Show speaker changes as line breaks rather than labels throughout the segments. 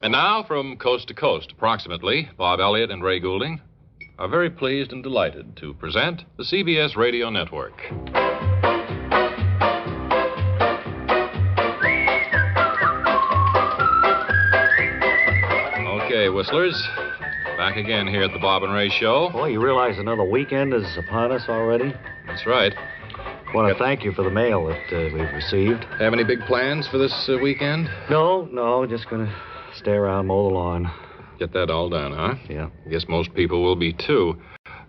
And now, from coast to coast, approximately, Bob Elliott and Ray Goulding are very pleased and delighted to present the CBS Radio Network. Okay, Whistlers, back again here at the Bob and Ray Show.
Boy, you realize another weekend is upon us already?
That's right.
I want to thank you for the mail that we've received.
Have any big plans for this weekend?
No, just going to stay around, mow the lawn.
Get that all done, huh?
Yeah.
I guess most people will be, too.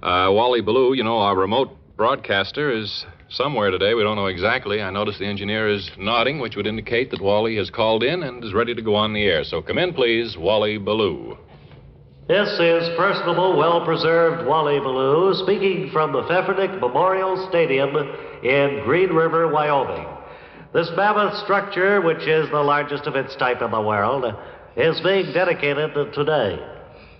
Wally Ballou, you know, our remote broadcaster, is somewhere today. We don't know exactly. I notice the engineer is nodding, which would indicate that Wally has called in and is ready to go on the air. So come in, please, Wally Ballou.
This is personable, well-preserved Wally Ballou speaking from the Pfeffernick Memorial Stadium in Green River, Wyoming. This mammoth structure, which is the largest of its type in the world, is being dedicated today.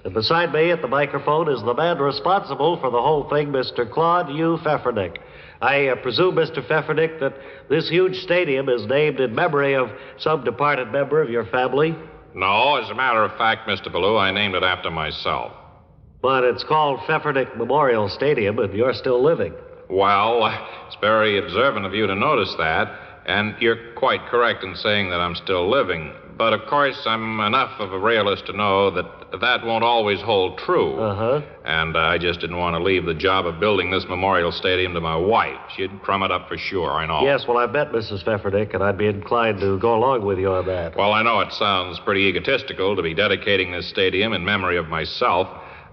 And beside me at the microphone is the man responsible for the whole thing, Mr. Claude U. Pfeffernick. I presume, Mr. Pfeffernick, that this huge stadium is named in memory of some departed member of your family?
No, as a matter of fact, Mr. Ballou, I named it after myself.
But it's called Pfeffernick Memorial Stadium, and you're still living.
Well, it's very observant of you to notice that, and you're quite correct in saying that I'm still living. But, of course, I'm enough of a realist to know that that won't always hold true.
Uh-huh.
And I just didn't want to leave the job of building this memorial stadium to my wife. She'd crumb it up for sure, I know.
Yes, well, I bet, Mrs. Pfeffernick, and I'd be inclined to go along with you on that.
Well, I know it sounds pretty egotistical to be dedicating this stadium in memory of myself,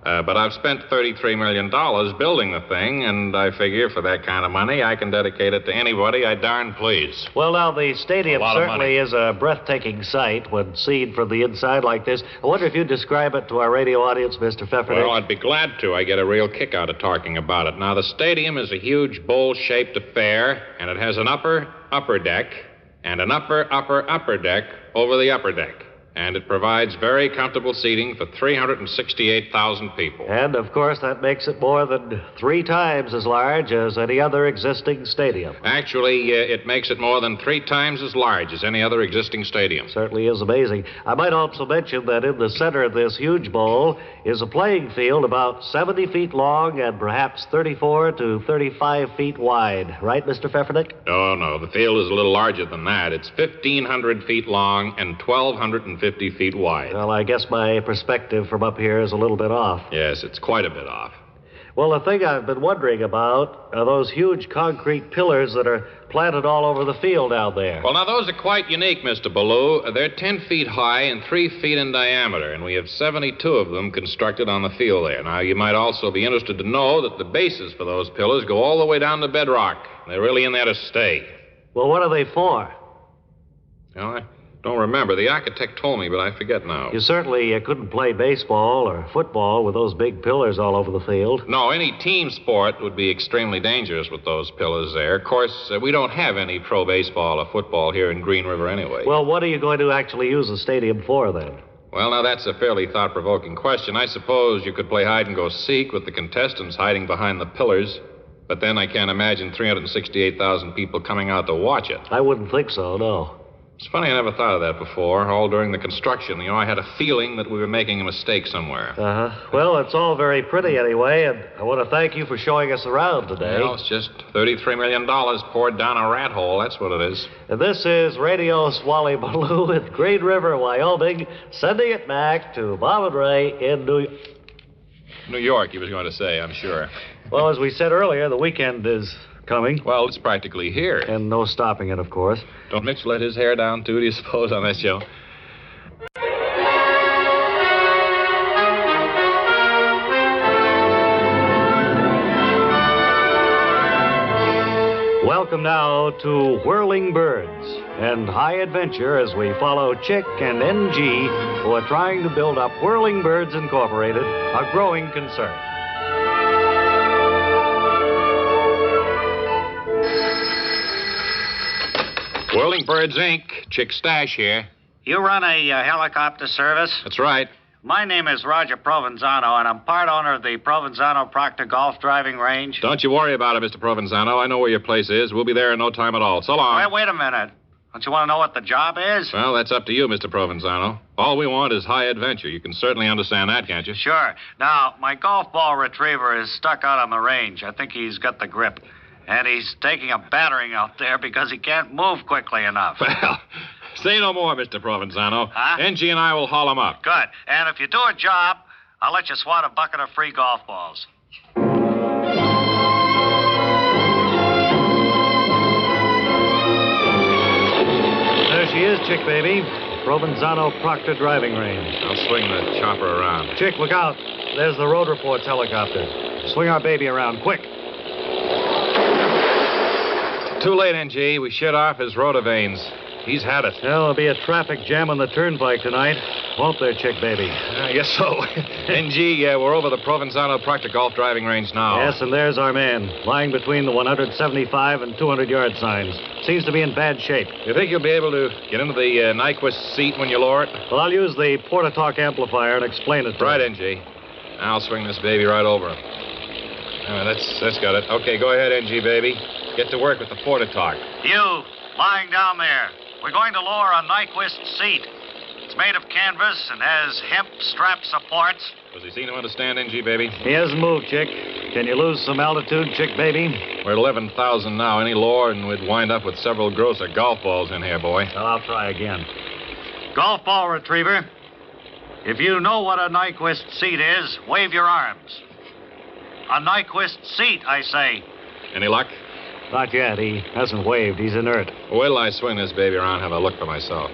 but I've spent $33 million building the thing, and I figure for that kind of money, I can dedicate it to anybody I darn please.
Well, now, the stadium certainly is a breathtaking sight when seen from the inside like this. I wonder if you'd describe it to our radio audience, Mr. Pfeffernick.
Well, I'd be glad to. I get a real kick out of talking about it. Now, the stadium is a huge bowl-shaped affair, and it has an upper deck and an upper deck over the upper deck. And it provides very comfortable seating for 368,000 people.
And, of course, that makes it more than 3 times as large as any other existing stadium.
Actually, it makes it more than 3 times as large as any other existing stadium.
Certainly is amazing. I might also mention that in the center of this huge bowl is a playing field about 70 feet long and perhaps 34 to 35 feet wide. Right, Mr. Pfeffernick?
Oh, no. The field is a little larger than that. It's 1,500 feet long and 1,250 feet wide.
Well, I guess my perspective from up here is a little bit off.
Yes, it's quite a bit off.
Well, the thing I've been wondering about are those huge concrete pillars that are planted all over the field down there.
Well, now, those are quite unique, Mr. Ballou. They're 10 feet high and 3 feet in diameter, and we have 72 of them constructed on the field there. Now, you might also be interested to know that the bases for those pillars go all the way down to bedrock. They're really in there to stay.
Well, what are they for?
Well, I don't remember. The architect told me, but I forget now.
You certainly couldn't play baseball or football with those big pillars all over the field.
No, any team sport would be extremely dangerous with those pillars there. Of course, we don't have any pro baseball or football here in Green River anyway.
Well, what are you going to actually use the stadium for, then?
Well, now, that's a fairly thought-provoking question. I suppose you could play hide-and-go-seek with the contestants hiding behind the pillars. But then I can't imagine 368,000 people coming out to watch it.
I wouldn't think so, no.
It's funny, I never thought of that before, all during the construction. You know, I had a feeling that we were making a mistake somewhere.
Uh-huh. Well, it's all very pretty anyway, and I want to thank you for showing us around today.
Well, it's just $33 million poured down a rat hole, that's what it is.
And this is Radio Wally Ballou with Green River, Wyoming, sending it back to Bob and Ray in
New York, he was going to say, I'm sure.
Well, as we said earlier, the weekend is coming.
Well, it's practically here.
And no stopping it, of course.
Don't Mitch let his hair down, too, do you suppose, on that show?
Welcome now to Whirling Birds and High Adventure as we follow Chick and NG, who are trying to build up Whirling Birds Incorporated, a growing concern.
Whirling Birds, Inc., Chick Stash here.
You run a helicopter service?
That's right.
My name is Roger Provenzano, and I'm part owner of the Provenzano Proctor Golf Driving Range.
Don't you worry about it, Mr. Provenzano. I know where your place is. We'll be there in no time at all. So long.
Wait a minute. Don't you want to know what the job is?
Well, that's up to you, Mr. Provenzano. All we want is high adventure. You can certainly understand that, can't you?
Sure. Now, my golf ball retriever is stuck out on the range. I think he's got the grip. And he's taking a battering out there because he can't move quickly enough.
Well, say no more, Mr. Provenzano.
Huh?
Angie and I will haul him up.
Good. And if you do a job, I'll let you swat a bucket of free golf balls.
There she is, Chick Baby. Provenzano Proctor driving range.
I'll swing the chopper around.
Chick, look out. There's the road report's helicopter. Swing our baby around, quick.
Too late, NG. We shut off his rotor vanes. He's had it.
Well, there'll be a traffic jam on the turnpike tonight. Won't there, Chick Baby?
I guess so. NG, we're over the Provenzano Proctor golf driving range now.
Yes, and there's our man, lying between the 175 and 200-yard signs. Seems to be in bad shape.
You think you'll be able to get into the Nyquist seat when you lower it?
Well, I'll use the Porta-Talk amplifier and explain it to
Right,
him.
NG. I'll swing this baby right over him. That's got it. Okay, go ahead, NG, baby. Get to work with the Porta-Talk.
You, lying down there. We're going to lower a Nyquist seat. It's made of canvas and has hemp strap supports.
Does he seem to understand, NG, baby?
He hasn't moved, Chick. Can you lose some altitude, Chick Baby?
We're at 11,000 now. Any lower, and we'd wind up with several gross of golf balls in here, boy.
Well, I'll try again.
Golf ball retriever. If you know what a Nyquist seat is, wave your arms. A Nyquist seat, I say.
Any luck?
Not yet. He hasn't waved. He's inert.
Wait till I swing this baby around and have a look for myself.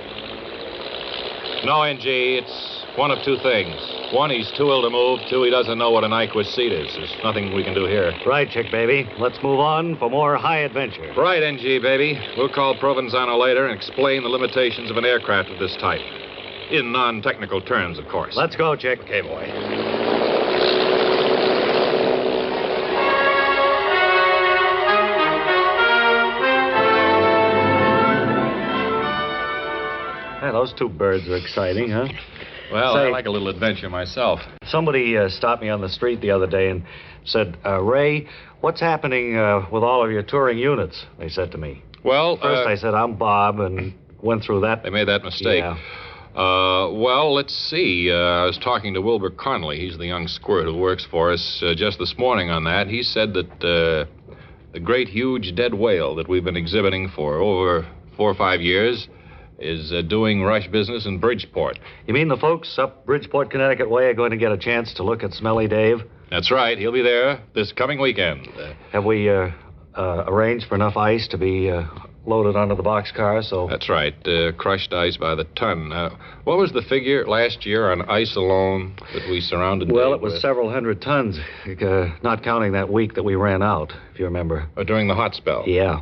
No, NG, it's one of two things. One, he's too ill to move. Two, he doesn't know what a Nyquist seat is. There's nothing we can do here.
Right, Chick Baby. Let's move on for more high adventure.
Right, NG, baby. We'll call Provenzano later and explain the limitations of an aircraft of this type. In non-technical terms, of course.
Let's go, Chick.
Okay, boy.
Hey, those two birds are exciting, huh?
Well,
Say-
I like a little adventure myself.
Somebody stopped me on the street the other day and said, Ray, what's happening with all of your touring units? They said to me.
Well,
First I said, I'm Bob, and went through that.
they made that mistake.
Yeah.
Well, let's see. I was talking to Wilbur Connolly. He's the young squirt who works for us just this morning on that. He said that the great, huge dead whale that we've been exhibiting for over 4 or 5 years is doing rush business in Bridgeport.
You mean the folks up Bridgeport, Connecticut way are going to get a chance to look at Smelly Dave?
That's right. He'll be there this coming weekend.
Have we arranged for enough ice to be loaded onto the boxcar? So
That's right. Crushed ice by the ton. What was the figure last year on ice alone that we surrounded
Well,
Dave
it was
with?
several hundred tons, not counting that week that we ran out, if you remember.
During the hot spell.
Yeah,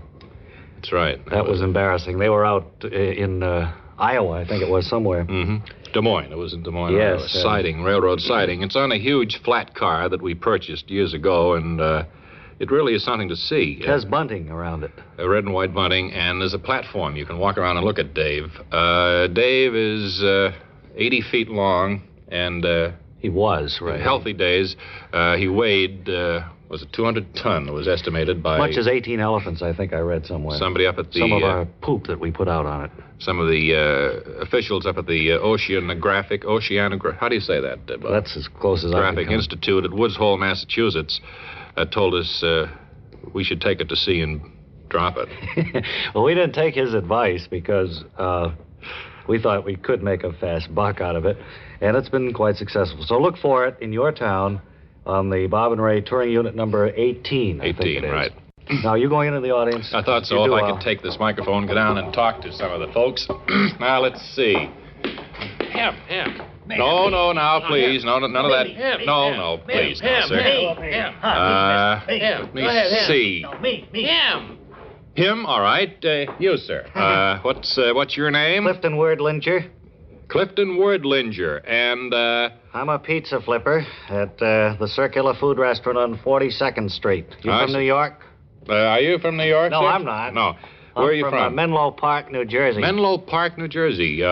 That's right.
that was embarrassing. They were out in Iowa, I think it was, somewhere.
Mm-hmm. Des Moines. It was in Des Moines.
Yes,
Iowa. Siding, railroad siding. It's on a huge flat car that we purchased years ago, and it really is something to see.
It has bunting around it.
Red and white bunting, and there's a platform. You can walk around and look at Dave. Dave is 80 feet long, and
He was, right.
in healthy days, he weighed, was it 200 ton? It was estimated by
Much as 18 elephants, I think I read somewhere.
somebody up at the...
Some of our poop that we put out on it.
some of the officials up at the Oceanographic, how do you say that, Bob?
That's as close as I
Graphic
can come.
Institute at Woods Hole, Massachusetts, told us we should take it to sea and drop it.
Well, we didn't take his advice because we thought we could make a fast buck out of it, and it's been quite successful. So look for it in your town on the Bob and Ray touring unit number 18. I think
18,
it is.
right.
Now, you going into the audience?
I thought so.
You
If
do,
I could take this microphone, go down and talk to some of the folks. Now, let's see.
Him.
No, now, please. No, none of that. No, please, now, sir. Let me see.
Him.
Him, all right. You, sir. What's your name?
Clifton Wordlinger.
Clifton Wordlinger. And,
I'm a pizza flipper at the Circular Food Restaurant on 42nd Street. You
I
from
see.
New York?
are you from New York,
No,
sir?
I'm not.
No.
I'm
Where are you
from? Menlo Park, New Jersey.
Menlo Park, New Jersey.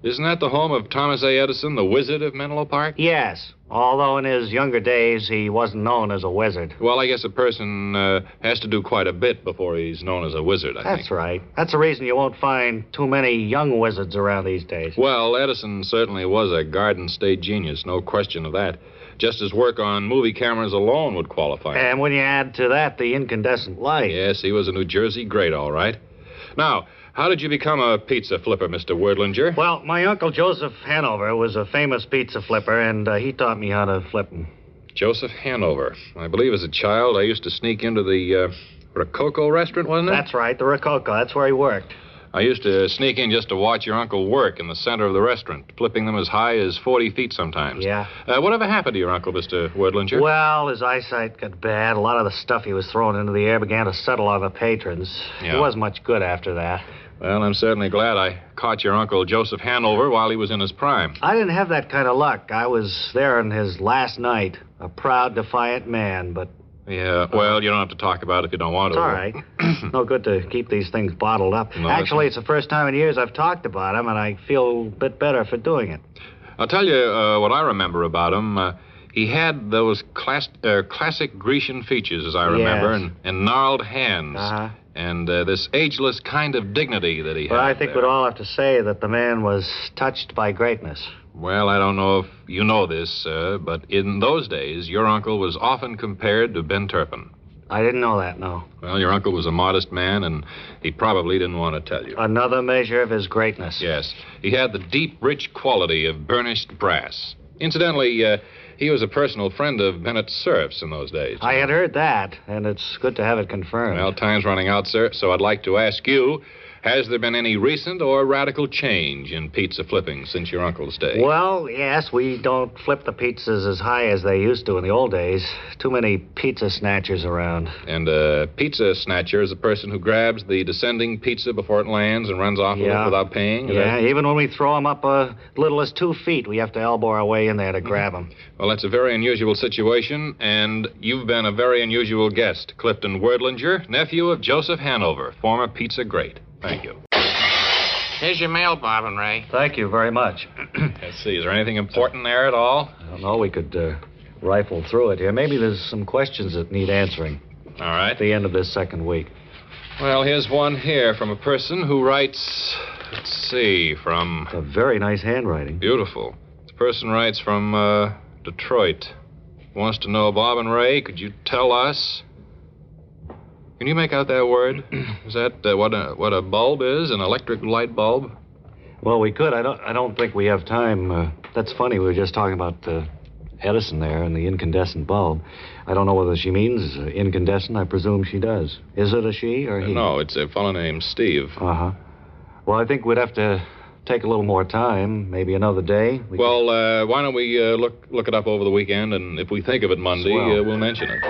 Isn't that the home of Thomas A. Edison, the wizard of Menlo Park?
Yes, although in his younger days he wasn't known as a wizard.
Well, I guess a person has to do quite a bit before he's known as a wizard, I think.
That's right. That's the reason you won't find too many young wizards around these days.
Well, Edison certainly was a Garden State genius, no question of that. Just his work on movie cameras alone would qualify him.
And when you add to that the incandescent light...
Yes, he was a New Jersey great, all right. Now, how did you become a pizza flipper, Mr. Wordlinger?
Well, my Uncle Joseph Hanover was a famous pizza flipper, and he taught me how to flip them.
Joseph Hanover. I believe as a child I used to sneak into the Rococo restaurant, wasn't it?
That's right, the Rococo. That's where he worked.
I used to sneak in just to watch your uncle work in the center of the restaurant, flipping them as high as 40 feet sometimes.
Yeah.
Whatever happened to your uncle, Mr. Wordlinger?
Well, his eyesight got bad. A lot of the stuff he was throwing into the air began to settle on the patrons.
Yeah.
He wasn't much good after that.
Well, I'm certainly glad I caught your uncle Joseph Hanover while he was in his prime.
I didn't have that kind of luck. I was there on his last night, a proud, defiant man, but...
Yeah, well, you don't have to talk about it if you don't want
It's
to.
all right. No good to keep these things bottled up.
No,
Actually, it's the first time in years I've talked about him, and I feel a bit better for doing it.
I'll tell you what I remember about him. He had those classic Grecian features, as I remember,
Yes.
and gnarled hands.
Uh-huh.
And this ageless kind of dignity that he
Well,
had.
I think
there.
we'd all have to say that the man was touched by greatness.
Well, I don't know if you know this, but in those days, your uncle was often compared to Ben Turpin.
I didn't know that, no.
Well, your uncle was a modest man, and he probably didn't want to tell you.
Another measure of his greatness.
Yes. He had the deep, rich quality of burnished brass. Incidentally, he was a personal friend of Bennett Cerf's in those days.
I had heard that, and it's good to have it confirmed.
Well, time's running out, sir, so I'd like to ask you, has there been any recent or radical change in pizza flipping since your uncle's day?
Well, yes, we don't flip the pizzas as high as they used to in the old days. Too many pizza snatchers around.
And a pizza snatcher is a person who grabs the descending pizza before it lands and runs off with it without paying?
Yeah, even when we throw them up as little as 2 feet, we have to elbow our way in there to grab them.
Well, that's a very unusual situation, and you've been a very unusual guest. Clifton Wordlinger, nephew of Joseph Hanover, former pizza great. Thank you.
Here's your mail, Bob and Ray.
Thank you very much.
Let's see, is there anything important there at all?
I don't know, we could rifle through it here. Maybe there's some questions that need answering
All right.
at the end of this second week.
Well, here's one here from a person who writes, let's see, from...
It's a very nice handwriting.
Beautiful. The person writes from Detroit. Wants to know, Bob and Ray, could you tell us... Can you make out that word? Is that what a bulb is, an electric light bulb?
Well, we could. I don't think we have time. That's funny. We were just talking about Edison there and the incandescent bulb. I don't know whether she means incandescent. I presume she does. Is it a she or he?
No, it's a fellow named Steve.
Uh-huh. Well, I think we'd have to take a little more time, maybe another day.
Well, why don't we look it up over the weekend, and if we think of it Monday,
Swell.
we'll mention it.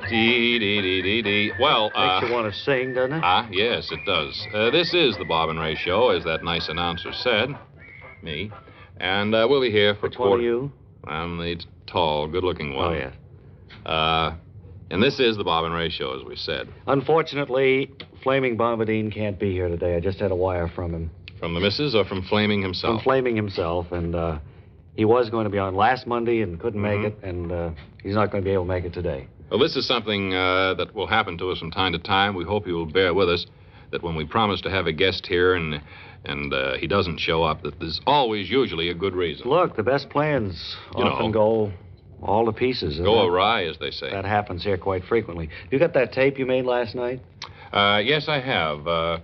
Dee. Well,
Makes you want to sing, doesn't it?
Yes, it does. This is the Bob and Ray Show, as that nice announcer said. Me. And we'll be here for...
Which one are you?
I'm the tall, good-looking one.
Oh, yeah.
And this is the Bob and Ray Show, as we said.
Unfortunately, Flaming Bombadine can't be here today. I just had a wire from him.
From the missus or from Flaming himself?
From Flaming himself, and he was going to be on last Monday and couldn't make it, and he's not going to be able to make it today.
Well, this is something that will happen to us from time to time. We hope you will bear with us, that when we promise to have a guest here and he doesn't show up, that there's always usually a good reason.
Look, the best plans often go all to pieces.
Go awry, as they say.
That happens here quite frequently. You got that tape you made last night?
Yes, I have.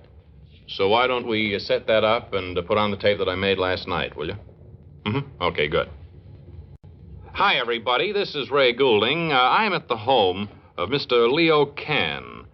So why don't we set that up and put on the tape that I made last night, will you? Mm-hmm. Okay, good. Hi, everybody. This is Ray Goulding. I'm at the home of Mr. Leo Cann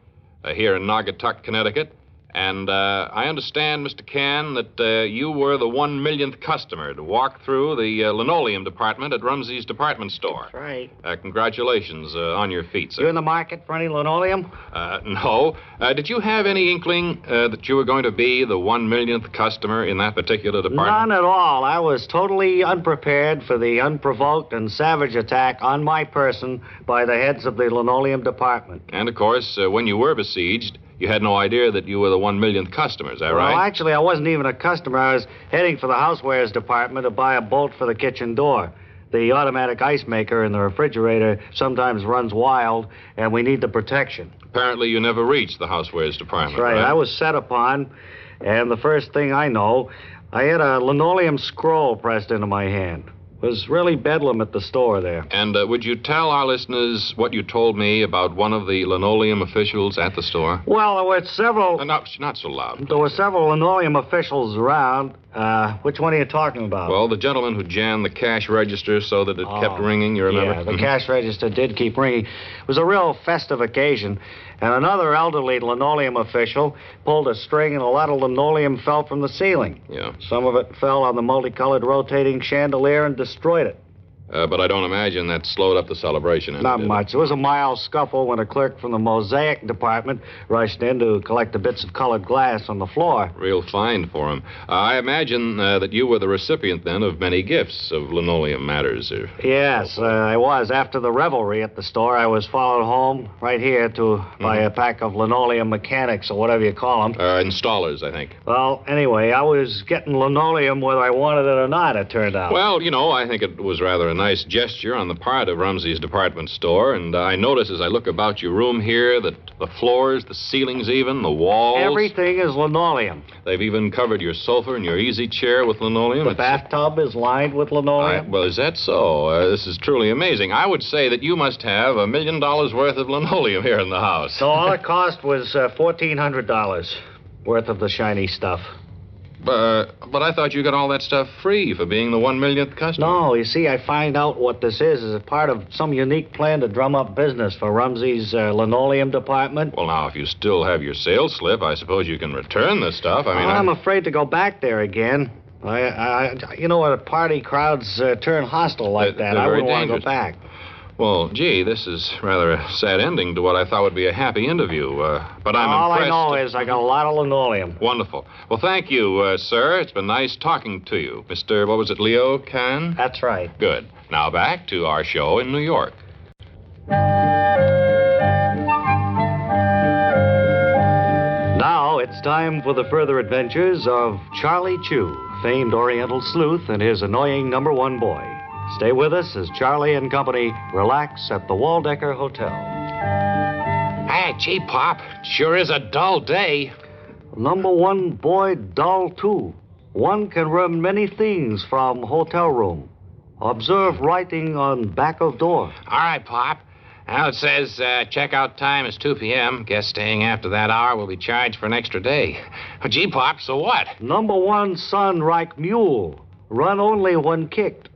here in Naugatuck, Connecticut. And I understand, Mr. Cann, that you were the 1 millionth customer to walk through the linoleum department at Rumsey's department store.
That's right.
Congratulations on your feat, sir.
You in the market for any linoleum?
No. Did you have any inkling that you were going to be the 1 millionth customer in that particular department?
None at all. I was totally unprepared for the unprovoked and savage attack on my person by the heads of the linoleum department.
And, of course, when you were besieged,
You had no idea that you were the 1 millionth customer, is that right?
Well, actually, I wasn't even a customer. I was heading for the housewares department to buy a bolt for the kitchen door. The automatic ice maker in the refrigerator sometimes runs wild, and we need the protection.
Apparently you never reached the housewares department,
That's right. I was set upon, and the first thing I know, I had a linoleum scroll pressed into my hand. It was really bedlam at the store there.
And would you tell our listeners what you told me about one of the linoleum officials at the store?
Well, there were several...
No, not so loud.
There were several linoleum officials around. Which one are you talking about?
Well, the gentleman who jammed the cash register so that it kept ringing, you remember?
Yeah, the cash register did keep ringing. It was a real festive occasion. And another elderly linoleum official pulled a string, and a lot of linoleum fell from the ceiling.
Yeah.
Some of it fell on the multicolored rotating chandelier and destroyed it.
But I don't imagine that slowed up the celebration.
Not much. It was a mild scuffle when a clerk from the mosaic department rushed in to collect the bits of colored glass on the floor.
Real find for him. I imagine that you were the recipient, then, of many gifts of linoleum matters.
Yes, I was. After the revelry at the store, I was followed home right here by a pack of linoleum mechanics, or whatever you call them.
Installers, I think.
Well, anyway, I was getting linoleum whether I wanted it or not, it turned out.
Well, I think it was rather a nice gesture on the part of Rumsey's department store, and I notice as I look about your room here that the floors, the ceilings even, the walls...
Everything is linoleum.
They've even covered your sofa and your easy chair with linoleum.
The bathtub is lined with linoleum.
Well, is that so? This is truly amazing. I would say that you must have $1 million worth of linoleum here in the house.
So all it cost was $1,400 worth of the shiny stuff.
But I thought you got all that stuff free for being the 1 millionth customer.
No, you see, I find out what this is a part of some unique plan to drum up business for Rumsey's linoleum department.
Well, now, if you still have your sales slip, I suppose you can return the stuff.
I'm afraid to go back there again. You know what, party crowds turn hostile like that. I wouldn't want to go back.
Well, gee, this is rather a sad ending to what I thought would be a happy interview. But I'm
All
impressed.
I know is I got a lot of linoleum.
Wonderful. Well, thank you, sir. It's been nice talking to you. Mr., what was it, Leo Kahn?
That's right.
Good. Now back to our show in New York.
Now it's time for the further adventures of Charlie Chu, famed Oriental sleuth, and his annoying number one boy. Stay with us as Charlie and company relax at the Waldecker Hotel.
Hey, gee, Pop, sure is a dull day.
Number one boy, dull too. One can learn many things from hotel room. Observe writing on back of door.
All right, Pop. Now it says checkout time is 2 p.m. Guest staying after that hour will be charged for an extra day. Oh, gee, Pop, so what?
Number one son, like mule. Run only when kicked.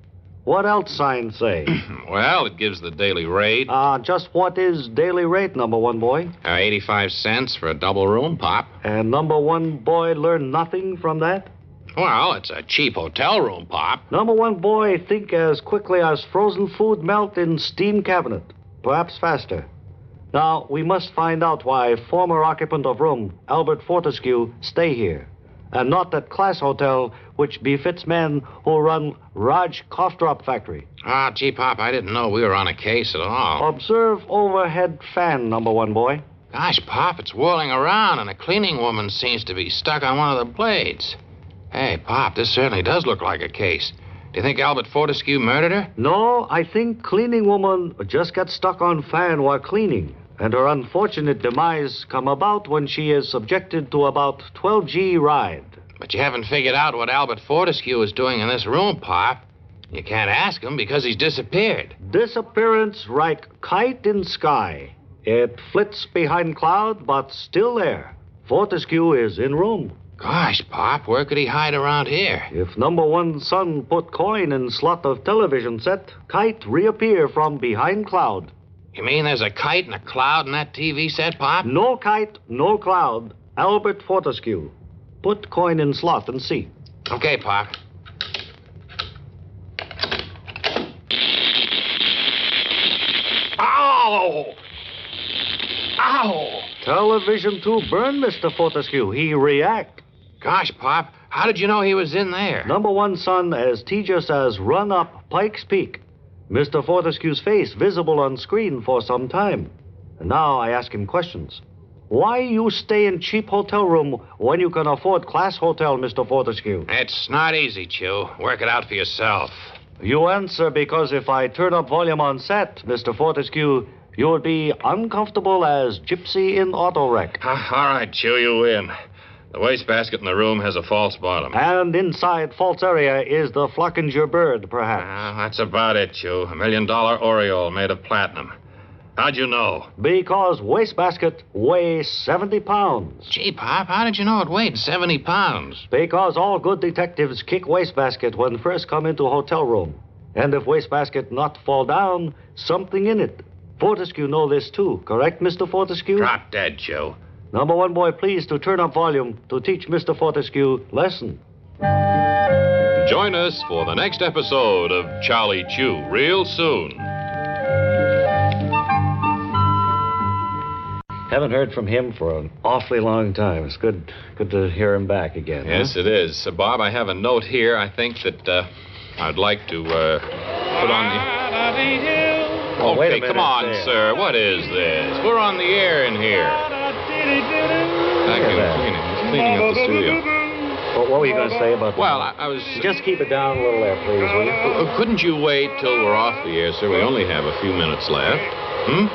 What else sign say?
Well, it gives the daily rate.
Just what is daily rate, number one boy?
85 cents for a double room, Pop.
And number one boy learn nothing from that?
Well, it's a cheap hotel room, Pop.
Number one boy think as quickly as frozen food melt in steam cabinet. Perhaps faster. Now, we must find out why former occupant of room, Albert Fortescue, stay here. And not that class hotel which befits men who run Raj Cough Drop Factory.
Gee, Pop, I didn't know we were on a case at all.
Observe overhead fan, number one boy.
Gosh, Pop, it's whirling around, and a cleaning woman seems to be stuck on one of the blades. Hey, Pop, this certainly does look like a case. Do you think Albert Fortescue murdered her?
No, I think cleaning woman just got stuck on fan while cleaning. And her unfortunate demise come about when she is subjected to about 12G ride.
But you haven't figured out what Albert Fortescue is doing in this room, Pop. You can't ask him because he's disappeared.
Disappearance like kite in sky. It flits behind cloud, but still there. Fortescue is in room.
Gosh, Pop, where could he hide around here?
If number one son put coin in slot of television set, kite reappear from behind cloud.
You mean there's a kite and a cloud in that TV set, Pop?
No kite, no cloud. Albert Fortescue. Put coin in slot and see.
Okay, Pop. Ow! Ow!
Television to burn, Mr. Fortescue. He react.
Gosh, Pop, how did you know he was in there?
Number one son as teacher says run up Pike's Peak. Mr. Fortescue's face visible on screen for some time. And now I ask him questions. Why you stay in cheap hotel room when you can afford class hotel, Mr. Fortescue?
It's not easy, Chew. Work it out for yourself.
You answer because if I turn up volume on set, Mr. Fortescue, you would be uncomfortable as gypsy in auto wreck.
All right, Chew, you win. The wastebasket in the room has a false bottom.
And inside false area is the Flockinger bird, perhaps.
That's about it, Chew. $1 million aureole made of platinum. How'd you know?
Because wastebasket weighs 70 pounds.
Gee, Pop, how did you know it weighed 70 pounds?
Because all good detectives kick wastebasket when first come into hotel room. And if wastebasket not fall down, something in it. Fortescue know this too, correct, Mr. Fortescue?
Drop dead, Chew.
Number one boy, please to turn up volume to teach Mr. Fortescue lesson.
Join us for the next episode of Charlie Chew real soon.
Haven't heard from him for an awfully long time. It's good to hear him back again.
Yes,
huh?
it is. Bob, I have a note here. I think that I'd like to put on the...
Oh, wait a
Okay,
minute
come on,
there.
sir. What is this? We're on the air in here. Thank you.
that.
Cleaning up the studio.
What were you going to say about that?
Well, I was...
Just keep it down a little there, please, will you?
Couldn't you wait till we're off the air, sir? We only have a few minutes left. Hmm?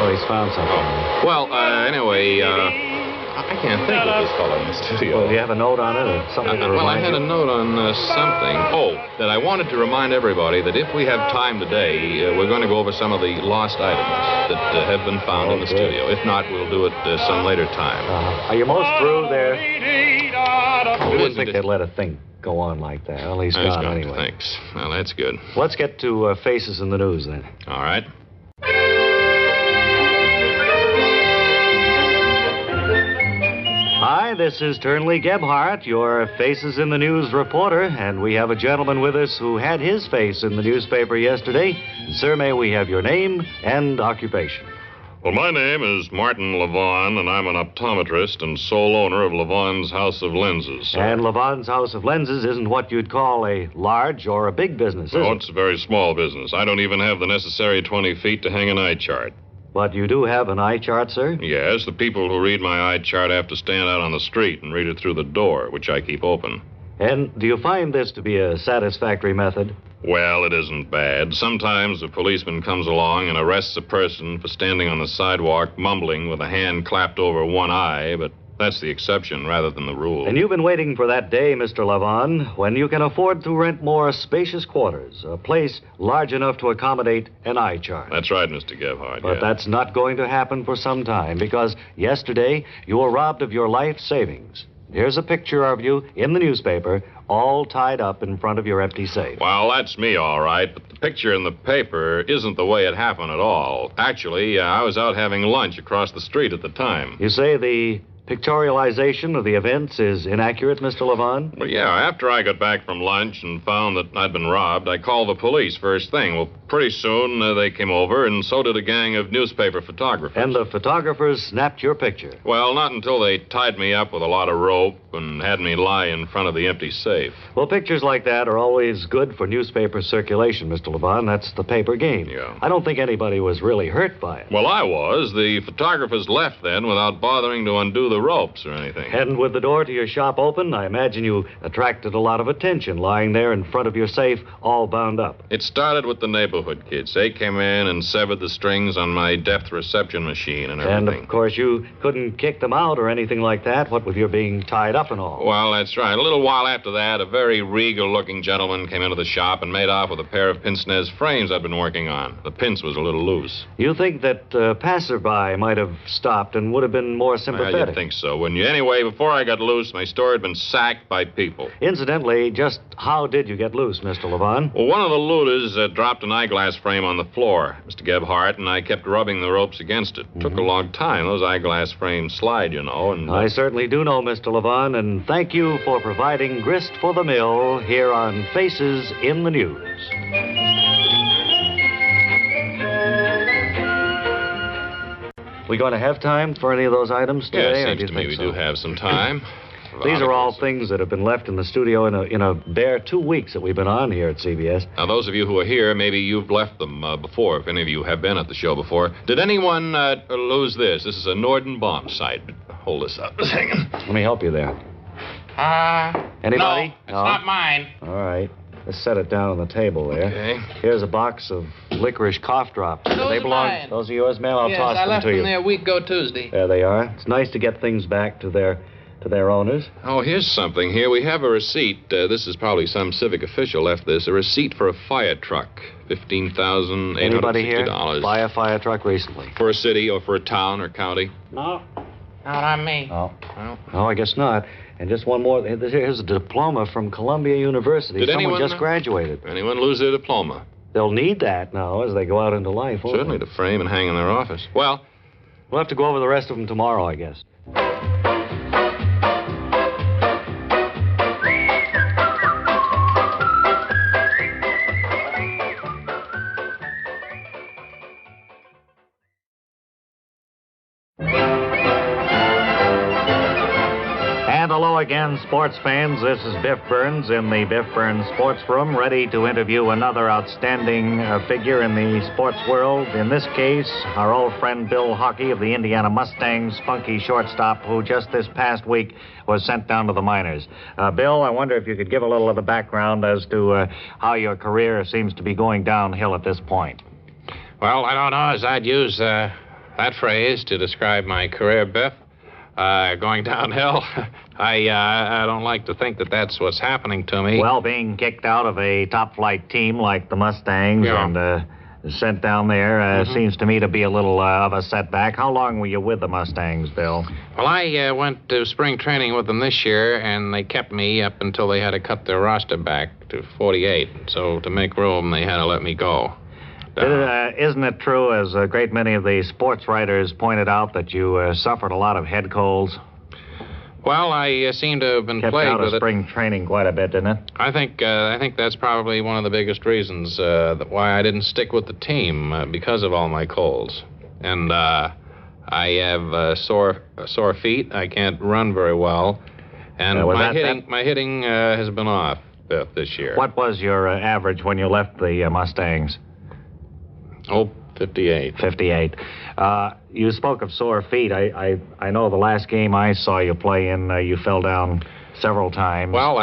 Oh, he's found something.
Well, anyway, I can't think of this fellow in the studio.
Well, do you have a note on it or something to
Well, I
remind
had a
you?
note on something. Oh, that I wanted to remind everybody that if we have time today, we're going to go over some of the lost items that have been found in the
good.
studio. If not, we'll do it some later time.
Are you most through there? I wouldn't
Isn't
think
it-
they'd let a thing go on like that. Well, he's
That's
gone
good.
anyway.
Thanks. Well, that's good.
Let's get to Faces in the News, then.
All right.
Hi, this is Turnley Gebhardt, your Faces in the News reporter, and we have a gentleman with us who had his face in the newspaper yesterday. Sir, may we have your name and occupation?
Well, my name is Martin Levon, and I'm an optometrist and sole owner of Levon's House of Lenses. sir.
And Levon's House of Lenses isn't what you'd call a large or a big business, is
No,
it?
it's a very small business. I don't even have the necessary 20 feet to hang an eye chart.
But you do have an eye chart, sir?
Yes, the people who read my eye chart have to stand out on the street and read it through the door, which I keep open.
And do you find this to be a satisfactory method?
Well, it isn't bad. Sometimes a policeman comes along and arrests a person for standing on the sidewalk mumbling with a hand clapped over one eye, but that's the exception rather than the rule.
And you've been waiting for that day, Mr. Levon, when you can afford to rent more spacious quarters, a place large enough to accommodate an eye chart.
That's right, Mr. Gebhardt.
But
yeah.
that's not going to happen for some time, because yesterday you were robbed of your life savings. Here's a picture of you in the newspaper, all tied up in front of your empty safe.
Well, that's me, all right, but the picture in the paper isn't the way it happened at all. Actually, I was out having lunch across the street at the time.
You say the pictorialization of the events is inaccurate, Mr. Levon?
Well, yeah, after I got back from lunch and found that I'd been robbed, I called the police first thing. Well, pretty soon they came over, and so did a gang of newspaper photographers.
And the photographers snapped your picture.
Well, not until they tied me up with a lot of rope and had me lie in front of the empty safe.
Well, pictures like that are always good for newspaper circulation, Mr. Levon. That's the paper game.
Yeah.
I don't think anybody was really hurt by it.
Well, I was. The photographers left then without bothering to undo the ropes or anything.
And with the door to your shop open, I imagine you attracted a lot of attention lying there in front of your safe, all bound up.
It started with the neighborhood kids. They came in and severed the strings on my depth reception machine and everything.
And, of course, you couldn't kick them out or anything like that, what with your being tied up and all.
Well, that's right. A little while after that, a very regal-looking gentleman came into the shop and made off with a pair of pince-nez frames I'd been working on. The pince was a little loose.
You think that passerby might have stopped and would have been more
Well,
sympathetic?
you'd think so, wouldn't you? Anyway, before I got loose, my store had been sacked by people.
Incidentally, just how did you get loose, Mr. Levon?
Well, one of the looters dropped an eyeglass frame on the floor, Mr. Gebhardt, and I kept rubbing the ropes against it. Took a long time. Those eyeglass frames slide, you know, and...
I certainly do know, Mr. Levon, and thank you for providing grist for the mill here on Faces in the News. We going to have time for any of those items today?
Yeah,
or
it
do you
seems to me
think
we
so?
do have some time.
These are all
articles.
things that have been left in the studio in a bare 2 weeks that we've been on here at CBS.
Now, those of you who are here, maybe you've left them before, if any of you have been at the show before. Did anyone lose this? This is a Norden bomb site. Hold this up. Just hang on.
Let me help you there. Anybody?
No, it's not mine.
All right. Let's set it down on the table there.
Okay.
Here's a box of licorice cough drops.
Those
they
are
belong.
mine.
Those are yours, ma'am. I'll
Yes,
toss
I
them
left
to you.
them there a week ago Tuesday.
There they are. It's nice to get things back to their owners.
Oh, here's something here. We have a receipt. This is probably some civic official left this. A receipt for a fire truck. $15,860.
Anybody here buy a fire truck recently?
For a city or for a town or county?
No, not on me.
No.
No.
No, I guess not. And just one more. Here's a diploma from Columbia University.
Did
Someone
anyone
just graduated.
Anyone lose their diploma?
They'll need that now as they go out into life. won't
Certainly
they?
to frame and hang in their office. Well,
We'll have to go over the rest of them tomorrow, I guess. And hello again, sports fans. This is Biff Burns in the Biff Burns Sports Room, ready to interview another outstanding figure in the sports world. In this case, our old friend Bill Hockey of the Indiana Mustangs, funky shortstop, who just this past week was sent down to the minors. Bill, I wonder if you could give a little of the background as to how your career seems to be going downhill at this point.
Well, I don't know as I'd use that phrase to describe my career, Biff. Going downhill. I don't like to think that that's what's happening to me.
Well, being kicked out of a top-flight team like the Mustangs
Yeah.
and sent down there seems to me to be a little of a setback. How long were you with the Mustangs, Bill?
Well, I went to spring training with them this year, and they kept me up until they had to cut their roster back to 48. So to make room, they had to let me go.
Isn't it true, as a great many of the sports writers pointed out, that you suffered a lot of head colds?
Well, I seem to have been
Kept
plagued
out of
with it.
spring training quite a bit, didn't it?
I think that's probably one of the biggest reasons why I didn't stick with the team because of all my colds. And I have sore feet. I can't run very well, and my hitting has been off this year.
What was your average when you left the Mustangs?
Oh, 58.
58. You spoke of sore feet. I know the last game I saw you play in, you fell down several times.
Well,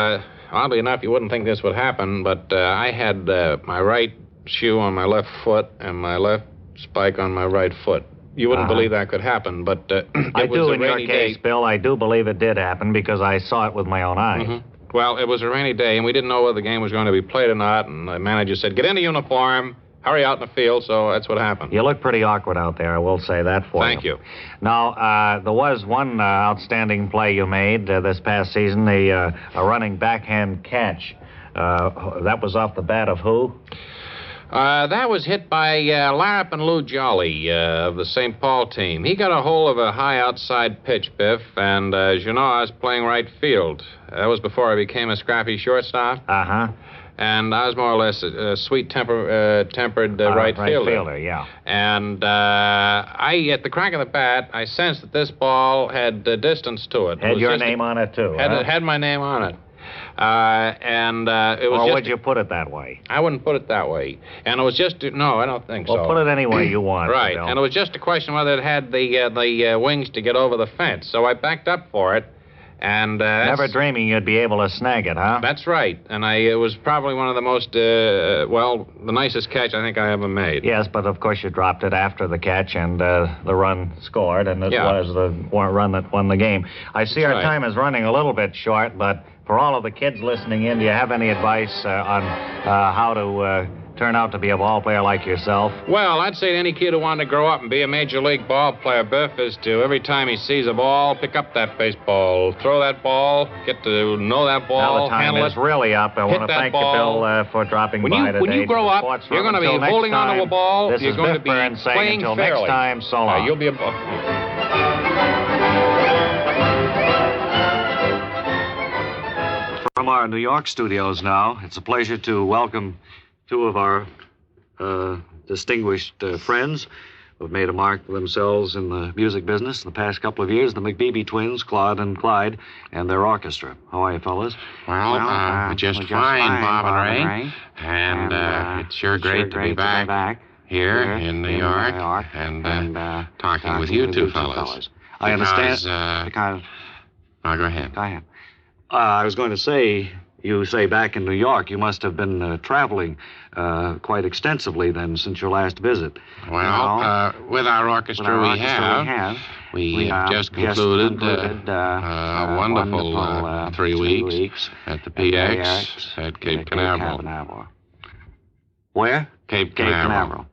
oddly enough, you wouldn't think this would happen, but I had my right shoe on my left foot and my left spike on my right foot. You wouldn't believe that could happen, but it
I
was
do
a
in your
rainy
case,
day.
Bill. I do believe it did happen because I saw it with my own eyes.
Mhm. Well, it was a rainy day, and we didn't know whether the game was going to be played or not, and the manager said, "Get into uniform. Hurry out in the field," so that's what happened.
You look pretty awkward out there, I will say that for you.
Thank you.
Now, there was one outstanding play you made this past season, a running backhand catch. That was off the bat of who?
That was hit by Larrap and Lou Jolly of the St. Paul team. He got a hold of a high outside pitch, Biff, and as you know, I was playing right field. That was before I became a scrappy shortstop.
Uh-huh.
And I was more or less a sweet-tempered right fielder.
Yeah.
And at the crack of the bat, I sensed that this ball had distance to it.
Had your name on it, too, huh?
Had my name on it. It was
Or
just...
would you put it that way?
I wouldn't put it that way. And it was just... No, I don't think so.
Well, put it any way you want.
Right.
Bill.
And it was just a question whether it had the wings to get over the fence. So I backed up for it. And
never dreaming you'd be able to snag it, huh?
That's right. And it was probably one of the most, the nicest catch I think I ever made.
Yes, but of course you dropped it after the catch and the run scored, and it
Yeah.
was the run that won the game. I see
That's
our
right.
time is running a little bit short, but for all of the kids listening in, do you have any advice on how to turn out to be a ball player like yourself?
Well, I'd say to any kid who wanted to grow up and be a major league ball player, Biff, is to every time he sees a ball, pick up that baseball, throw that ball, get to know that ball,
Now the time
handle
is
it.
really up. I want to
that
thank you,
ball.
Bill, for dropping
When
by
you
today.
grow
to the
up,
Sports
you're
Room.
going to be
Until next
holding onto a
time,
ball.
This
You're
is
going
Biff
to be
Burns saying
playing
until
fairly.
next time, so long.
You'll be a...
From our New York studios now, it's a pleasure to welcome two of our distinguished friends.
who have made a mark for themselves in the music business in the past couple of years, the McBeebe twins, Claude and Clyde, and their orchestra. How are you, fellas?
Well, just fine, Bob and Ray. And it's sure great to be back here in New York and talking with you two fellas.
I understand.
Go ahead.
Go ahead. I was going to say, you say back in New York, you must have been traveling quite extensively then since your last visit.
Well, with our orchestra, we just concluded a wonderful 3 weeks at the PX at Cape Canaveral.
Where?
Cape Canaveral.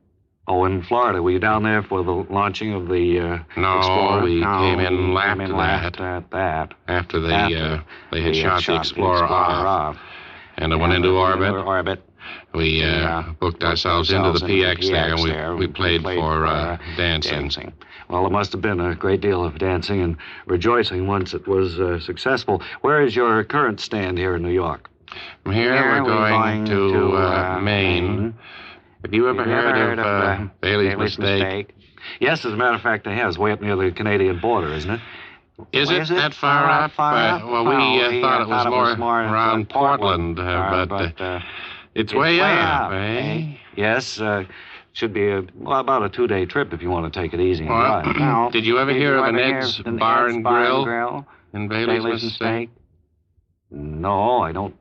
Oh, in Florida. Were you down there for the launching of the
Explorer?
We
came in after that. After they had shot the Explorer off. And it went into orbit. We booked ourselves into the PX there, and we played for dancing.
Well, there must have been a great deal of dancing and rejoicing once it was successful. Where is your current stand here in New York?
From here, we're going to Maine. Have you ever heard of Bailey's Mistake?
Yes, as a matter of fact, I have. It's way up near the Canadian border, isn't it?
Is it that far up? Well, we thought it was more around Portland, but it's way up, eh?
Yes, should be about a 2-day trip if you want to take it easy and drive.
Did you ever hear of an Ed's Bar and Grill in Bailey's Mistake?
No, I don't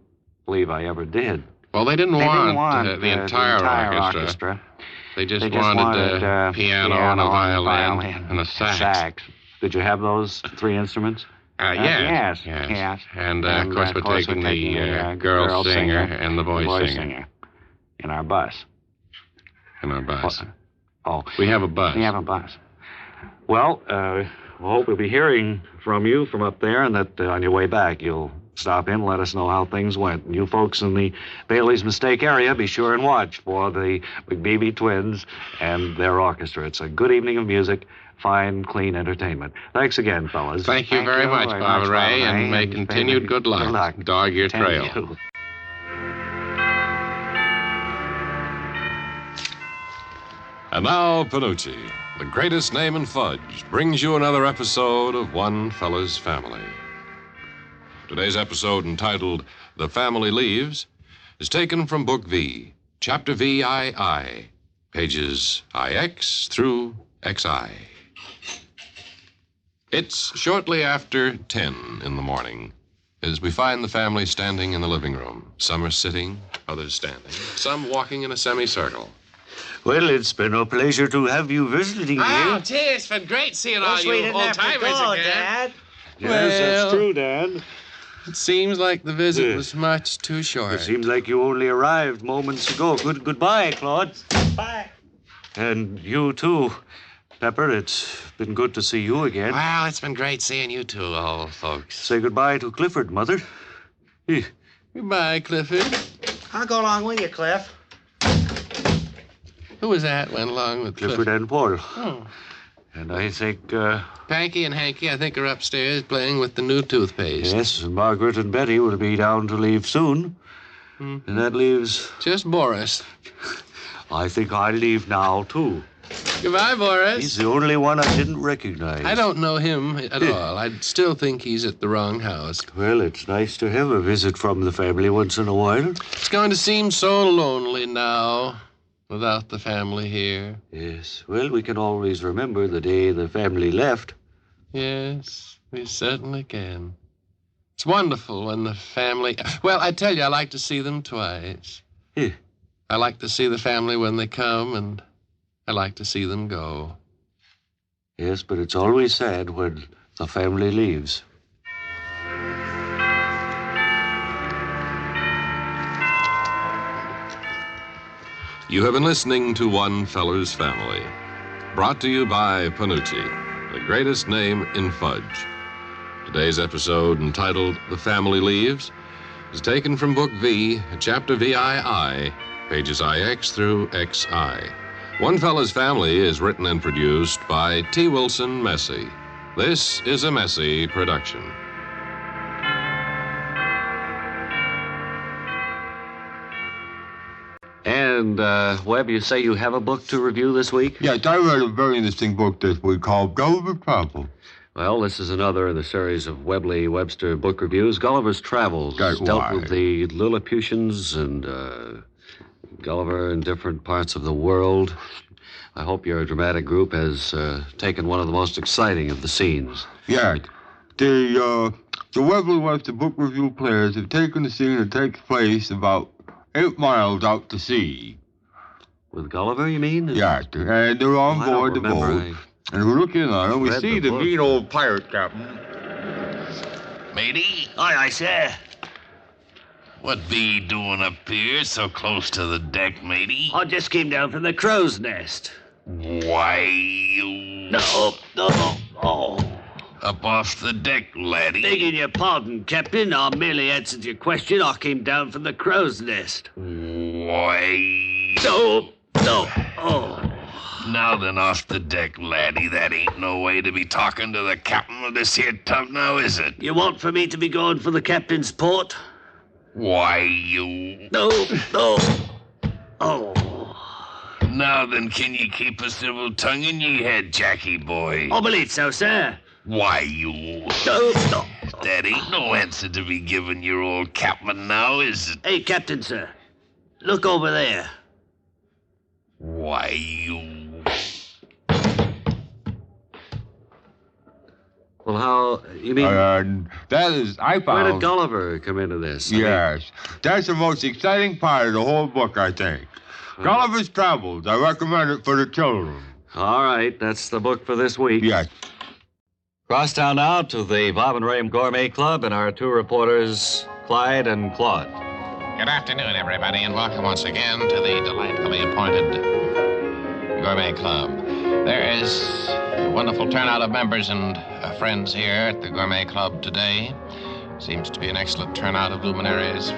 believe I ever did.
Well, they didn't want the entire orchestra. They just wanted a piano and a violin and a sax.
Did you have those 3 instruments?
Yes. And, of course, we're taking the girl singer and the boy singer.
In our bus. Oh.
We have a bus.
Well, we hope we'll be hearing from you from up there, and that on your way back you'll stop in and let us know how things went. And you folks in the Bailey's Mistake area, be sure and watch for the McBeebe twins and their orchestra. It's a good evening of music, fine, clean entertainment. Thanks again, fellas.
Thank you very much, Bob Ray, and may continued good luck. Dog your trail.
And now, Panucci, the greatest name in fudge, brings you another episode of One Fella's Family. Today's episode, entitled The Family Leaves, is taken from Book V, Chapter VII, pages IX through XI. It's shortly after 10 in the morning as we find the family standing in the living room. Some are sitting, others standing, some walking in a semicircle.
Well, it's been a pleasure to have you visiting here.
Oh, gee, it's been great seeing all you old-timers again.
Dad. Yes, that's true, Dad.
It seems like the visit was much too short.
It seems like you only arrived moments ago. Goodbye, Claude.
Bye.
And you, too. Pepper, it's been good to see you again.
Well, it's been great seeing you two old folks.
Say goodbye to Clifford, Mother.
Goodbye, Clifford.
I'll go along with you, Cliff.
Who was that went along with
Clifford and Paul.
Oh.
And I think,
Panky and Hanky, I think, are upstairs playing with the new toothpaste.
Yes, and Margaret and Betty will be down to leave soon. Mm-hmm. And that leaves...
just Boris.
I think I'll leave now, too.
Goodbye, Boris.
He's the only one I didn't recognize.
I don't know him at all. I still think he's at the wrong house.
Well, it's nice to have a visit from the family once in a while.
It's going to seem so lonely now, without the family here.
Yes. Well, we can always remember the day the family left.
Yes, we certainly can. It's wonderful when the family... Well, I tell you, I like to see them twice. I like to see the family when they come, and I like to see them go.
Yes, but it's always sad when the family leaves.
You have been listening to One Fella's Family, brought to you by Panucci, the greatest name in fudge. Today's episode, entitled The Family Leaves, is taken from Book V, Chapter VII, pages IX through XI. One Fella's Family is written and produced by T. Wilson Messy. This is a Messy production.
And And, Webb, you say you have a book to review this week?
Yes, I read a very interesting book this week called Gulliver's Travels.
Well, this is another in the series of Webley-Webster book reviews. Gulliver's Travels
That's
dealt
why.
with the Lilliputians and Gulliver in different parts of the world. I hope your dramatic group has taken one of the most exciting of the scenes.
Yes. The Webley-Webster book review players have taken the scene that takes place about 8 miles out to sea.
With Gulliver, you mean?
Yes, and they're on
Well, I don't
board the
remember.
boat. And we're looking on it, we
read
see
the
the
book.
mean old pirate captain.
Matey,
Aye, aye, sir.
what be ye doing up here so close to the deck, matey?
I just came down from the crow's nest.
Why, you...
No, oh.
Up off the deck, laddie.
Begging your pardon, Captain. I merely answered your question. I came down from the crow's nest.
Why...
No, oh.
Now then, off the deck, laddie. That ain't no way to be talking to the captain of this here tug now, is it?
You want for me to be going for the captain's port?
Why, you...
No, oh.
Now then, can ye keep a civil tongue in ye head, Jackie boy?
I believe so, sir.
Why, you...
No.
That ain't no answer to be giving your old captain now, is it?
Hey, Captain, sir. Look over there.
Why, you...
Well, how... You mean...
That is, I found...
Where did Gulliver come into this?
Yes. That's the most exciting part of the whole book, I think. Gulliver's Travels. I recommend it for the children.
All right, that's the book for this week.
Yes.
Cross town now to the Bob and Ray Gourmet Club and our two reporters, Clyde and Claude.
Good afternoon, everybody, and welcome once again to the delightfully appointed Gourmet Club. There is a wonderful turnout of members and friends here at the Gourmet Club today. Seems to be an excellent turnout of luminaries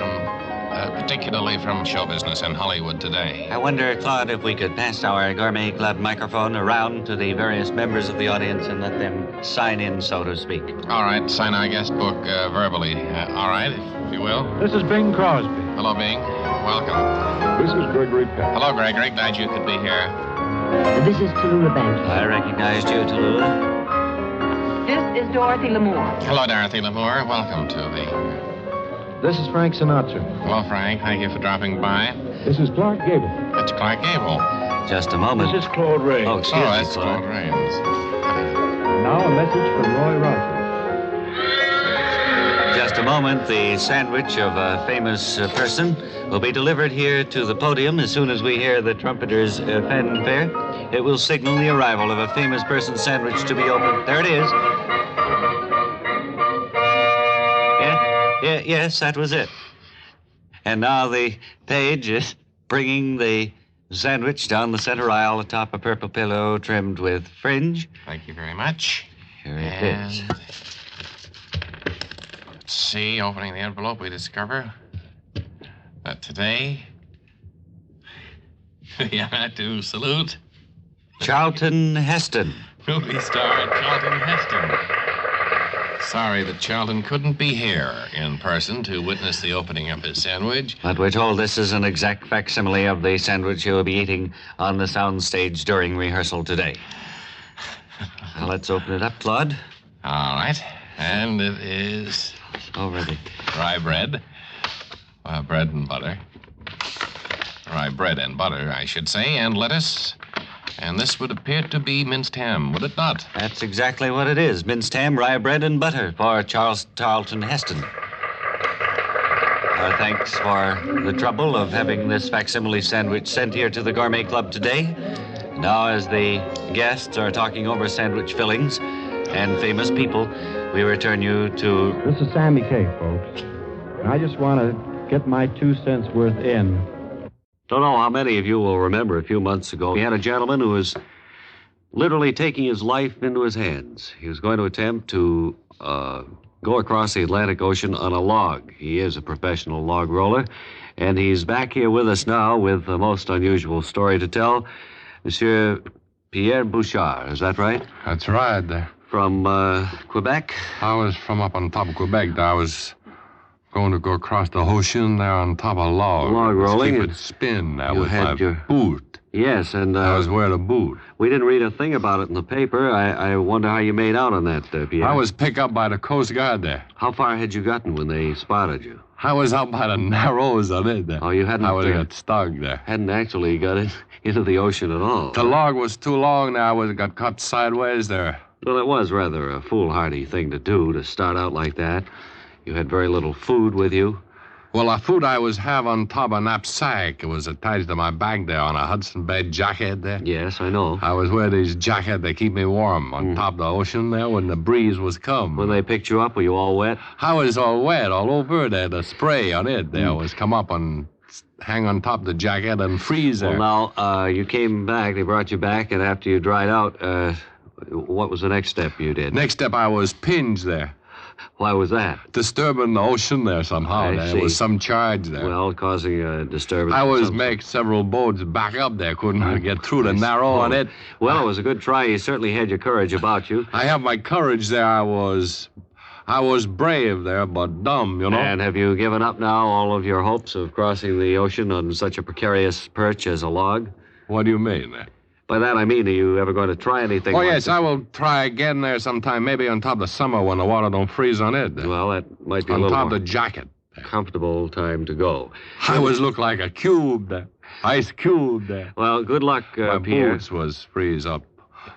particularly from show business in Hollywood today.
I wonder, Claude, if we could pass our Gourmet Club microphone around to the various members of the audience and let them sign in, so to speak.
All right, sign our guest book verbally. All right, if you will.
This is Bing Crosby.
Hello, Bing. Welcome.
This is Gregory Peck.
Hello, Gregory. Glad you could be here.
This is Tallulah Banks.
I recognized you, Tallulah.
This is Dorothy Lamour.
Hello, Dorothy Lamour. Welcome to the...
This is Frank Sinatra.
Hello, Frank. Thank you for dropping by.
This is Clark Gable.
That's Clark Gable.
Just a moment.
This is Claude Rains.
Oh, excuse me,
that's
Claude.
Claude Rains.
Now a message from Roy Rogers.
Just a moment. The sandwich of a famous person will be delivered here to the podium as soon as we hear the trumpeter's fanfare. It will signal the arrival of a famous person's sandwich to be opened. There it is. Yes, that was it. And now the page is bringing the sandwich down the center aisle atop a purple pillow trimmed with fringe.
Thank you very much.
Here it is.
Let's see, opening the envelope, we discover that today we are to salute
Charlton Heston.
movie star Charlton Heston. Sorry that Charlton couldn't be here in person to witness the opening of his sandwich.
But we're told this is an exact facsimile of the sandwich he'll be eating on the soundstage during rehearsal today. Now let's open it up, Claude.
All right. And it is
Already.
rye bread. Bread and butter. Rye bread and butter, I should say, and lettuce. And this would appear to be minced ham, would it not?
That's exactly what it is. Minced ham, rye bread, and butter for Charlton Heston. Our thanks for the trouble of having this facsimile sandwich sent here to the Gourmet Club today. Now, as the guests are talking over sandwich fillings and famous people, we return you to...
This is Sammy K, folks. I just want to get my 2 cents worth in.
Don't know how many of you will remember a few months ago, we had a gentleman who was literally taking his life into his hands. He was going to attempt to go across the Atlantic Ocean on a log. He is a professional log roller, and he's back here with us now with a most unusual story to tell. Monsieur Pierre Bouchard, is that right?
That's right.
From Quebec?
I was from up on top of Quebec. I was
going to go across the ocean there on top of a log.
Log rolling.
Keep it spin there
You
with
had
my
your-
boot.
Yes, and...
I was wearing a boot.
We didn't read a thing about it in the paper. I wonder how you made out on that, Pierre.
I was picked up by the Coast Guard there.
How far had you gotten when they spotted you?
I was out by the Narrows on it there.
Oh, you hadn't...
I would have got stuck there.
Hadn't actually got it into the ocean at all.
The log was too long there. I got cut sideways there.
Well, it was rather a foolhardy thing to do, to start out like that. You had very little food with you.
Well, the food I was have on top of a knapsack. It was attached to my back there on a Hudson Bay jacket there.
Yes, I know.
I was wearing these jackets that keep me warm on top of the ocean there when the breeze was come.
When they picked you up, were you all wet?
I was all wet all over there. The spray on it there was come up and hang on top of the jacket and freeze there.
Well, now, you came back. They brought you back, and after you dried out, what was the next step you did?
Next step, I was pinned there.
Why was that?
Disturbing the ocean there somehow. There was some charge there.
Well, causing a disturbance.
I was make several boats back up there. Couldn't get through the narrow on it.
Well, it was a good try. You certainly had your courage about you.
I have my courage there. I was brave there, but dumb, you know.
And have you given up now all of your hopes of crossing the ocean on such a precarious perch as a log?
What do you mean?
By that I mean, are you ever going to try anything?
Oh,
like
yes,
this?
I will try again there sometime, maybe on top of the summer when the water don't freeze on it.
Well, that might be
on
a little
top
more
of the jacket.
Comfortable time to go.
I was look like a cube there. Ice cube there.
Well, good luck,
My
Pierre.
boots was freeze up.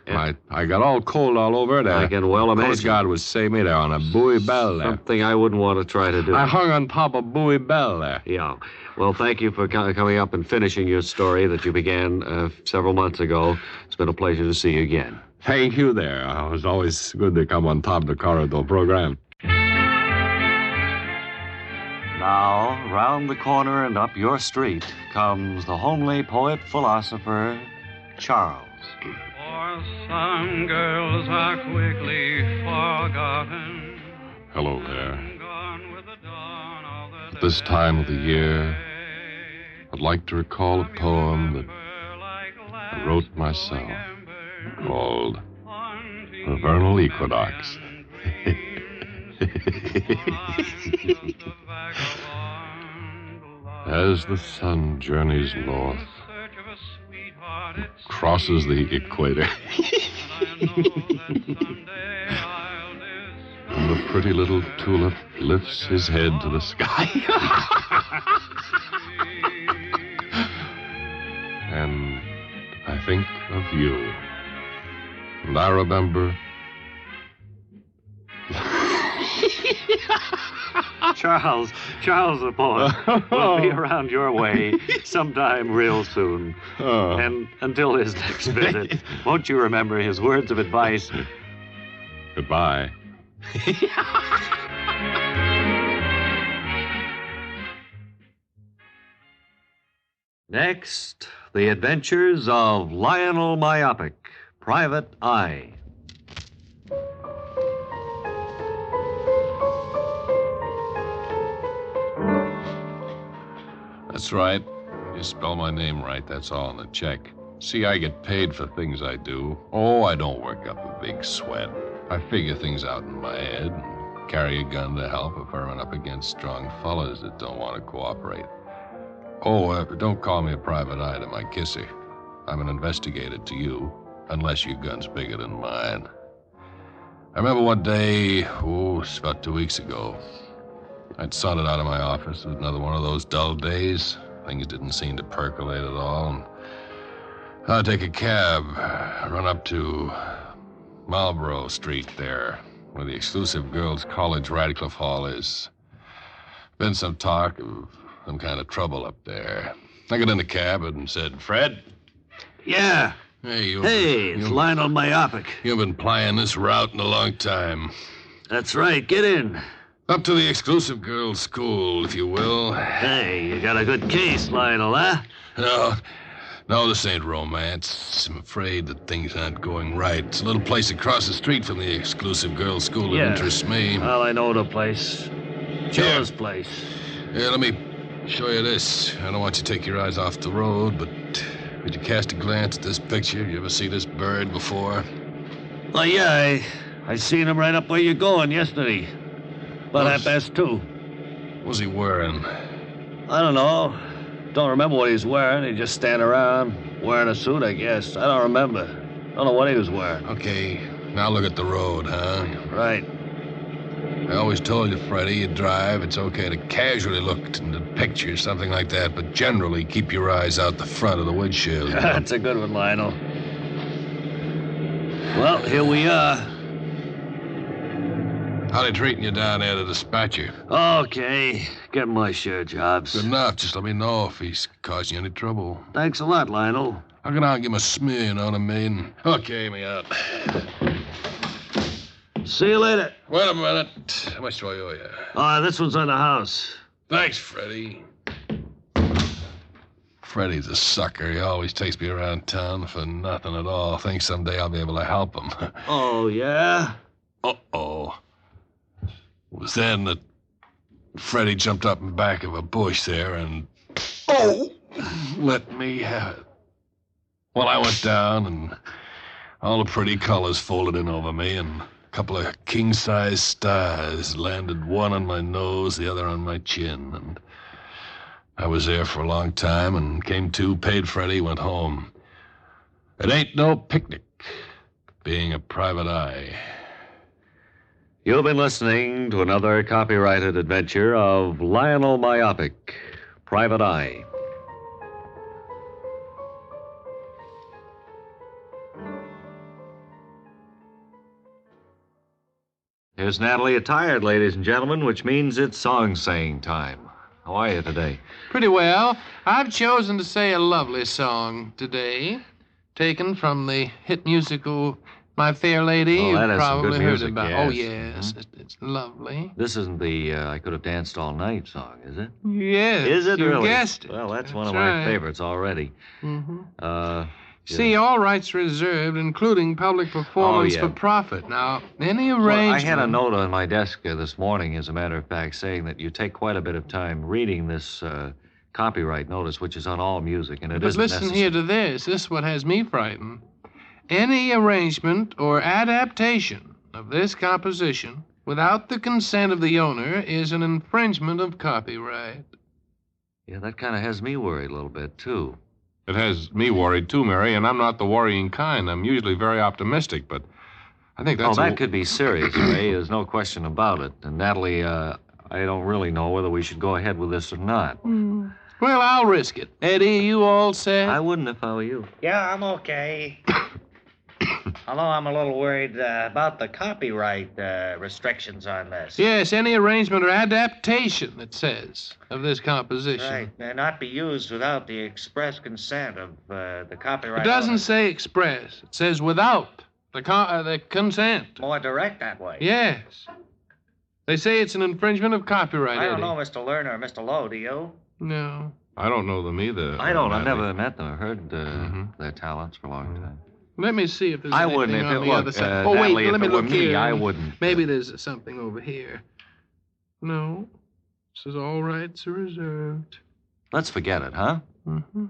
I got all cold all over there.
I can well imagine.
Coast Guard was saving me there on a buoy bell there.
Something I wouldn't want to try to do.
I hung on top of buoy bell there.
Yeah. Well, thank you for coming up and finishing your story that you began several months ago. It's been a pleasure to see you again.
Thank you there. It was always good to come on top of the corridor program.
Now, round the corner and up your street comes the homely poet-philosopher, Charles.
For some girls are quickly forgotten.
Hello there. At this time of the year, I'd like to recall a poem that I wrote myself called The Vernal Equinox. As the sun journeys north and crosses the equator, and the pretty little tulip lifts his head to the sky, and I think of you, and I remember...
Charles the poet will be around your way sometime real soon. And until his next visit, won't you remember his words of advice?
Goodbye.
Next, the adventures of Lionel Myopic, Private Eye.
That's right. You spell my name right, that's all on the check. See, I get paid for things I do. Oh, I don't work up a big sweat. I figure things out in my head and carry a gun to help if I run up against strong fellas that don't want to cooperate. Oh, don't call me a private eye to my kissy. I'm an investigator to you, unless your gun's bigger than mine. I remember one day, it's about 2 weeks ago. I'd sauntered out of my office. It was another one of those dull days. Things didn't seem to percolate at all. And I'd take a cab, run up to Marlborough Street there, where the exclusive girls' college Radcliffe Hall is. Been some talk of some kind of trouble up there. I got in the cab and said, Fred?
Yeah.
Hey,
it's Lionel Myopic.
You've been plying this route in a long time.
That's right. Get in.
Up to the exclusive girls' school, if you will.
Hey, you got a good case, Lionel, huh?
No, this ain't romance. I'm afraid that things aren't going right. It's a little place across the street from the exclusive girls' school that interests me.
Well, I know the place. Joe's place.
Yeah, let me show you this. I don't want you to take your eyes off the road, but would you cast a glance at this picture? You ever see this bird before?
Well, yeah, I seen him right up where you're going yesterday. About 2:30.
was he wearing?
I don't know. Don't remember what he was wearing. He just standing around wearing a suit, I guess. I don't remember. Don't know what he was wearing.
Okay, now look at the road, huh?
Right.
I always told you, Freddie, you drive, it's okay to casually look into pictures, something like that, but generally keep your eyes out the front of the windshield.
That's a good one, Lionel. Well, here we are.
How they treating you down there, the dispatcher?
Okay. Get my share jobs.
Good enough. Just let me know if he's causing you any trouble.
Thanks a lot, Lionel.
I'll go down and give him a smear, you know what I mean? Okay, me out.
See you later.
Wait a minute. How much do I owe you?
This one's on the house.
Thanks, Freddie. Freddie's a sucker. He always takes me around town for nothing at all. Thinks someday I'll be able to help him.
Oh, yeah?
Uh-oh. It was then that Freddie jumped up in the back of a bush there and... Oh! Let me have it. Well, I went down and all the pretty colors folded in over me and a couple of king-size stars landed, one on my nose, the other on my chin, and I was there for a long time and came to, paid Freddie, went home. It ain't no picnic, being a private eye.
You've been listening to another copyrighted adventure of Lionel Myopic, Private Eye. Here's Natalie attired, ladies and gentlemen, which means it's song-saying time. How are you today?
Pretty well. I've chosen to say a lovely song today, taken from the hit musical My Fair Lady.
Oh, that
You've
has some
probably
good
heard
music,
about.
yes.
Oh, yes. It's lovely.
This isn't the I Could Have Danced All Night song, is it?
Yes.
Is it
you
really?
guessed it.
Well, that's one
That's
of my
right.
favorites already.
Mm-hmm. See, all rights reserved, including public performance
yeah.
for profit. Now, any
Well,
arrangement...
I had a note on my desk this morning, as a matter of fact, saying that you take quite a bit of time reading this copyright notice, which is on all music, and it
But
isn't
listen
necessary.
here to this. This is what has me frightened. Any arrangement or adaptation of this composition without the consent of the owner is an infringement of copyright.
Yeah, that kind of has me worried a little bit, too.
It has me worried, too, Mary, and I'm not the worrying kind. I'm usually very optimistic, but I think that's...
that could be serious, Ray. There's no question about it. And, Natalie, I don't really know whether we should go ahead with this or not.
Well, I'll risk it. Eddie, you all set?
I wouldn't if I were you.
Yeah, I'm okay. Although I'm a little worried about the copyright restrictions on this.
Yes, any arrangement or adaptation, it says, of this composition.
Right. Not be used without the express consent of the copyright
It doesn't
owner.
say express. It says without the consent.
More direct that way.
Yes. They say it's an infringement of copyright,
I don't
Eddie.
know Mr. Lerner or Mr. Lowe, do you?
No. I don't know them either.
I don't. I've never met them. I've heard their talents for a long time.
Let me see if there's
I
anything
wouldn't if
on
it
the
looked,
other side.
Natalie,
Wait,
if
let me
it were
look
me,
here.
I wouldn't.
Maybe there's something over here. No. It says all rights are reserved.
Let's forget it, huh?
Mm-hmm.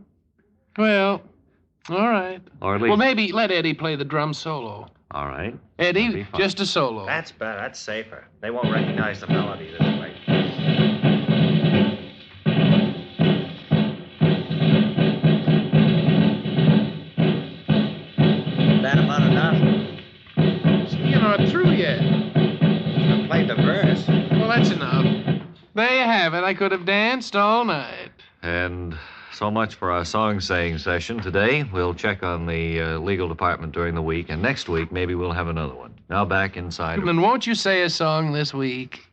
Well, all right.
Or at least...
Well, maybe let Eddie play the drum solo.
All right.
Eddie, just a solo.
That's better. That's safer. They won't recognize the melody this way. That about enough?
You're not through yet.
I played the verse.
Well, that's enough. There you have it. I could have danced all night.
And so much for our song-saying session today. We'll check on the legal department during the week, and next week maybe we'll have another one. Now back inside.
And won't you say a song this week?